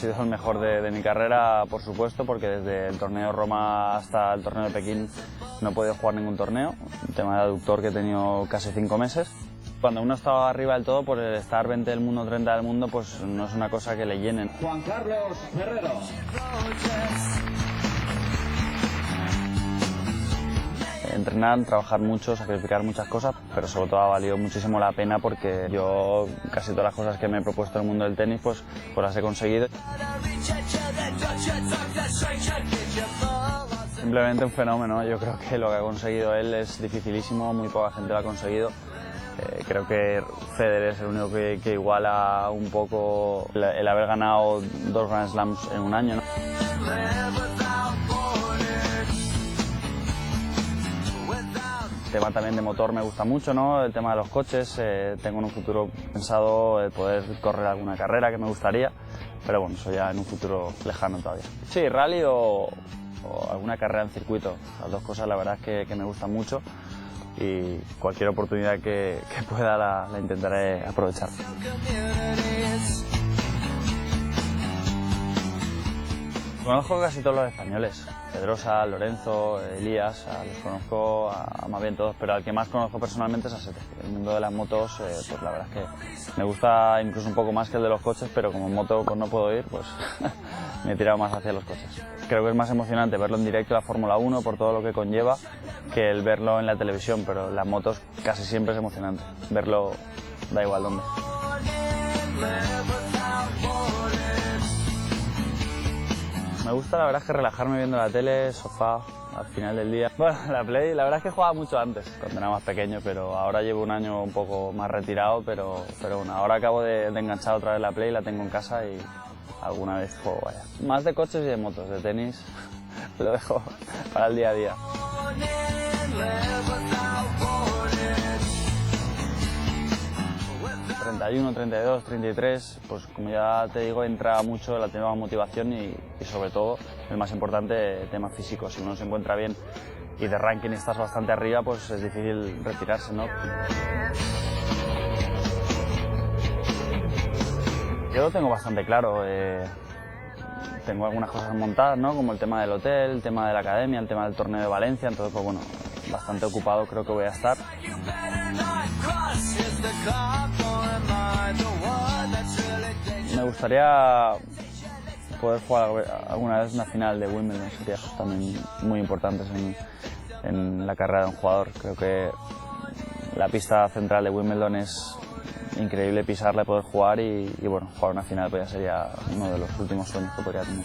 sido el mejor de mi carrera, por supuesto, porque desde el torneo de Roma hasta el torneo de Pekín no he podido jugar ningún torneo, un tema de aductor que he tenido casi 5 meses. Cuando uno está arriba del todo, por el estar 20 del mundo, 30 del mundo, pues no es una cosa que le llenen. Juan Carlos Ferrero. Entrenar, trabajar mucho, sacrificar muchas cosas, pero sobre todo ha valido muchísimo la pena porque yo casi todas las cosas que me he propuesto en el mundo del tenis pues las he conseguido. Simplemente un fenómeno, yo creo que lo que ha conseguido él es dificilísimo, muy poca gente lo ha conseguido. Creo que Federer es el único que iguala un poco el haber ganado 2 Grand Slams en un año, ¿no? El tema también de motor me gusta mucho, ¿no? El tema de los coches, tengo en un futuro pensado el poder correr alguna carrera que me gustaría, pero bueno, eso ya en un futuro lejano todavía. Sí, rally o alguna carrera en circuito, las dos cosas la verdad es que me gustan mucho y cualquier oportunidad que pueda la intentaré aprovechar. Conozco casi todos los españoles, Pedrosa, Lorenzo, Elías, les conozco a más bien todos, pero al que más conozco personalmente es a Sete. El mundo de las motos, pues la verdad es que me gusta incluso un poco más que el de los coches, pero como en moto pues no puedo ir, pues me he tirado más hacia los coches. Creo que es más emocionante verlo en directo la Fórmula 1 por todo lo que conlleva que el verlo en la televisión, pero las motos casi siempre es emocionante, verlo da igual dónde. Me gusta la verdad es que relajarme viendo la tele, sofá, al final del día. Bueno, la Play la verdad es que jugaba mucho antes, cuando era más pequeño, pero ahora llevo un año un poco más retirado, pero bueno, ahora acabo de enganchar otra vez la Play, la tengo en casa y alguna vez juego, vaya. Más de coches y de motos, de tenis lo dejo para el día a día. 31, 32, 33, pues como ya te digo, entra mucho la tema motivación y sobre todo, el más importante, tema físico. Si uno se encuentra bien y de ranking estás bastante arriba, pues es difícil retirarse, ¿no? Yo lo tengo bastante claro. Tengo algunas cosas montadas, ¿no? Como el tema del hotel, el tema de la academia, el tema del torneo de Valencia, entonces pues bueno, bastante ocupado creo que voy a estar. Me gustaría poder jugar alguna vez una final de Wimbledon, sería también muy importantes en la carrera de un jugador. Creo que la pista central de Wimbledon es increíble pisarla y poder jugar y bueno, jugar una final pues ya sería uno de los últimos sueños que podría tener.